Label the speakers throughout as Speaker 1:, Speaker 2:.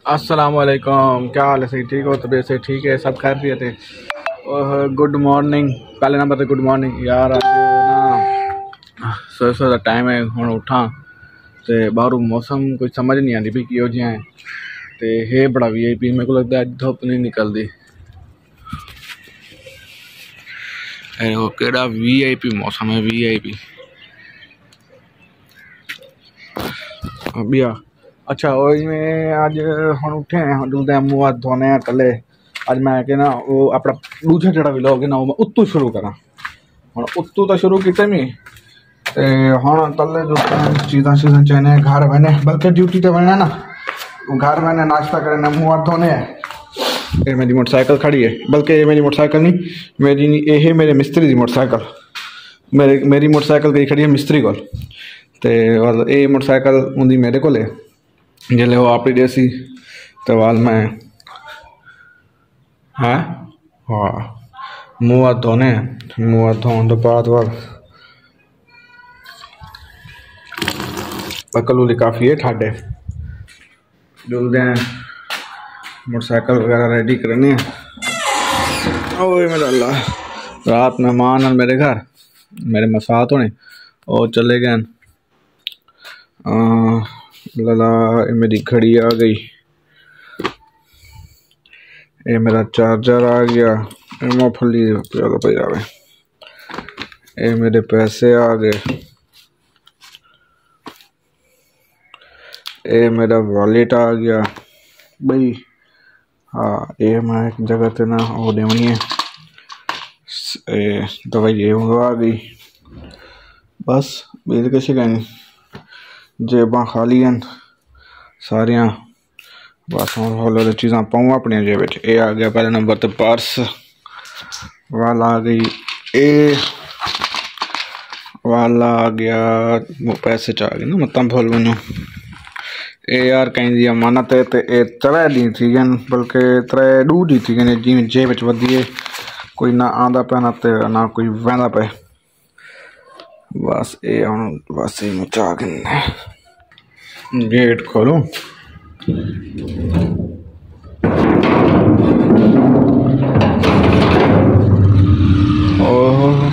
Speaker 1: अस्सलाम वालेकुम, क्या हाल है? सही ठीक हो? तबीयत से ठीक है? सब खैरियत है? और गुड मॉर्निंग। पहले नंबर पे गुड मॉर्निंग यार। अज ना सवेरे का टाइम है, हुण उठा तो बाहरों मौसम कोई समझ नहीं आती भी किहो जिहा है। तो है बड़ा VIP, मेरे को लगता है अज धुप नहीं निकलती। वो केड़ा VIP मौसम है, VIP भैया। अच्छा और में अज हम उठे हैं, डुलते मुँह हाथ धोने हैं कले। अज मैं कि ना वो अपना दूजा जड़ा व्लॉग है ना, वो मैं उत्तों शुरू करा। हम उत्तों तो शुरू किते मी ते हम तले जो चीज़ा चीज़ा चाहने घर बने, बल्कि ड्यूटी तो बने ना, घर मैंने नाश्ता करने मुँह हाथ धोने हैं। ये मेरी मोटरसाइकिल खड़ी है, बल्कि ये मेरी मोटरसाइकिल नहीं, मेरी ये है मेरे मिस्त्री की मोटरसाइकिल। मेरी मोटरसाइकिल गई खड़ी है मिस्त्री को। तो ये मोटरसाइकिल उनकी मेरे को जिले वो अपनी देसी तो वाल मैं है हाँ मुँह हाथ धोने, मुँह हाथ धोने तो बाद वाल बकलूली काफ़ी है ठाडे जुलते हैं, मोटरसाइकिल वगैरह रेडी करनी है। ओए मेरा अल्लाह, रात मेहमान और मेरे घर मेरे मसात होने और चले गए। लला मेरी घड़ी आ गई, ये मेरा चार्जर आ गया, मूँगफली ये मेरे पैसे आ गए, ये मेरा वॉलेट आ गया भाई। हाँ ये मैं एक जगह से ना वो देवनी है दवाई ये आ गई। बस बिल किश गई, जेबां खाली हैं सारिया। बस हम हौले चीज़ा पाऊँ अपनी जेब। ये आ गया पहले नंबर तो पर्स वाला आ गई, ये वाला आ गया पैसे च आ गए ना, मतलब भूल वनो। ये यार कहीं दी अमानत है तो ये 3 दी थी, बल्कि 3 दी थी जिमें जेब वीए कोई ना आंदा पे ना कोई वहदा पे। बस ये हम बस ये मचा गए। गेट खोलो, ओह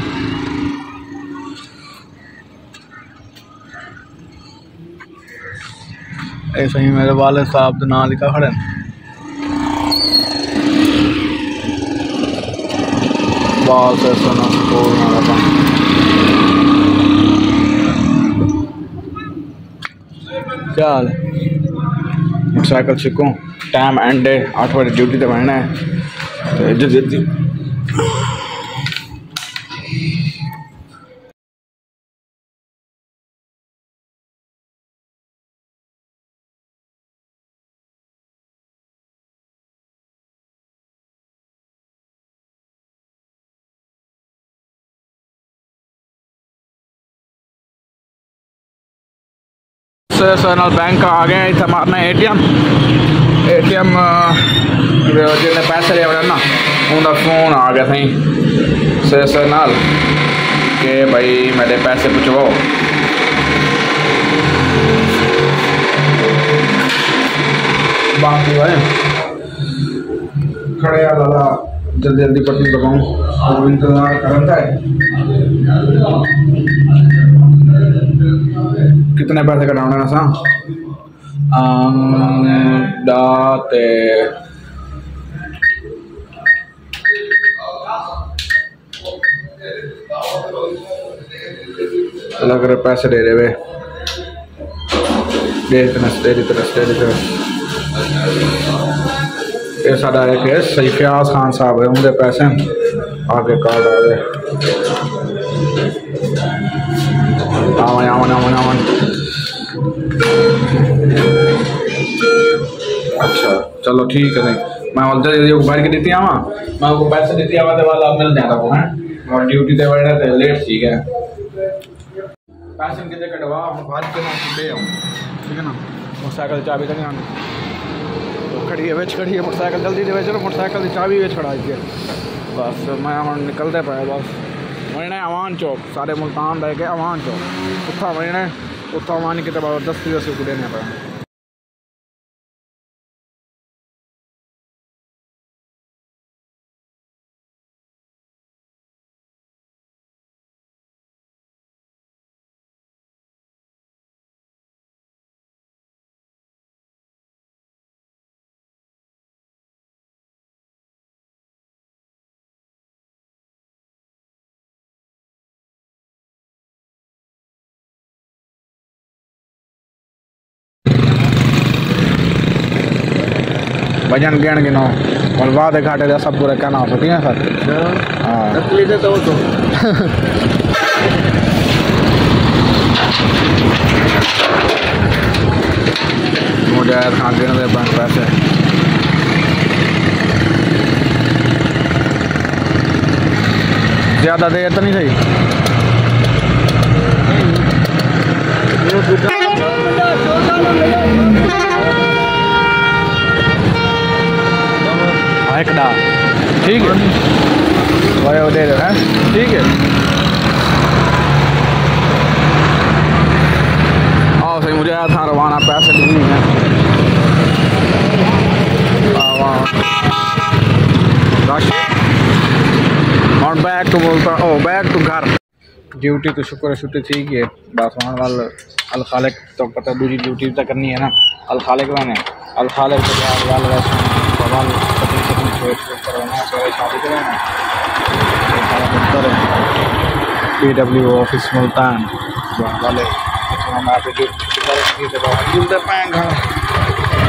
Speaker 1: ऐसे ही मेरे वाले साहब ना लिखा खड़े बाल से सुना क्या हाल है? मोटरसाइकिल सीखूँ, टाइम एंड है, 8 बजे ड्यूटी तो बनना है तो इज्जत देती। सर बैंक आ गए, इतना मारना ATM जिन्हें पैसे ले ना उनका फोन आ गया सही सर नाल कि भाई मेरे पैसे पुछवाओ। बाकी भाई खड़े लाला जल्दी जल्दी पट्टी दबाऊँ इंतजार करता है। कितने पैसे कटाने ना सा दाते लग रहे पैसे दे रहे वे तेरी तरह ये साडा एक है सैफियाज खान साहब है, उनके पैसे आगे कार्ड आ गए। आवन अच्छा चलो ठीक है, मैं उधर भर के देती आवा, मैं आपको पैसे देती आवा तो वाला मिल जाता को है और ड्यूटी ते बैठा थे लेट ठीक है। पैसे कितने कटवा भर के ना दे आऊँ, ठीक है ना। मोटरसाइकिल चाबी तो नहीं आनी खड़ी है, बेच खड़ी है मोटरसाइकिल, जल्दी से चलो मोटरसाइकिल की चाबी बेच खड़ा है। बस मैं हम निकलते पाए, बस वही अवान चौक सारे मुल्तान रह के अवान चौक उतना वही उतना अवान की जबरदस्ती से देने पाए। वजन गिन गिनो और वादे घाटे का सब पूरा कहना होती है सर। हाँ मुझे खान गिन दे पैसे ज़्यादा देर तो नहीं सही। ठीक है भाई वो दे दो है ठीक है। आओ सही मुझे आया था रवाना पैसे नहीं है। और बैक तो बोलता ओ बैक तो घर ड्यूटी तो शुक्र छुट्टी थी कि बस वहाँ वाल अल खालिक तो पता दूसरी ड्यूटी तो करनी है ना। अल खालिक मैंने अल खालिक तो वाल शादी कराना PW ऑफिस मुल्तान वाले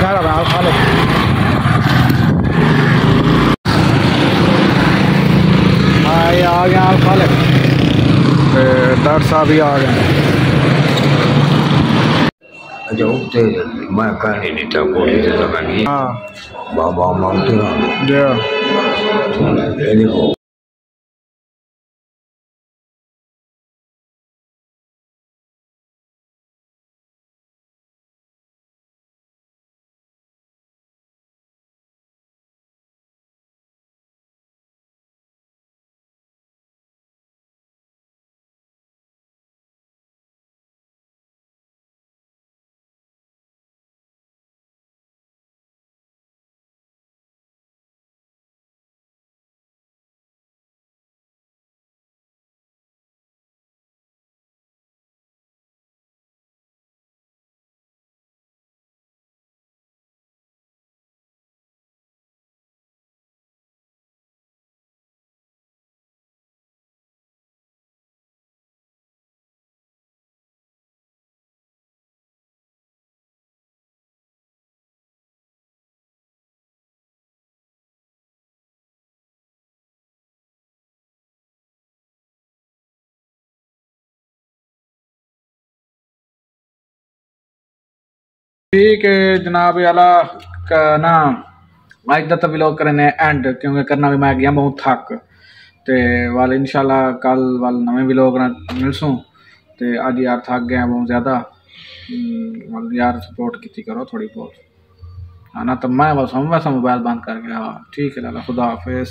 Speaker 1: घर अल खालिक ये आ गया अल खालिक डॉक्टर साहब भी आ गए।
Speaker 2: मैं कहीं नहीं था गोली से लगानी बाबा मांगते हैं
Speaker 1: ठीक है जनाब आला का ना अज का तो व्लॉग करने एंड क्योंकि करना भी मैं गया बहुत थक ते वाल इंशाल्लाह कल वाल नवे व्लॉग मिलसूँ ते अज यार थक गया बहुत ज़्यादा यार सपोर्ट की करो थोड़ी बहुत है ना। तो मैं बस हम वैसा मोबाइल बंद कर गया। ठीक है लाला खुदा हाफिज़।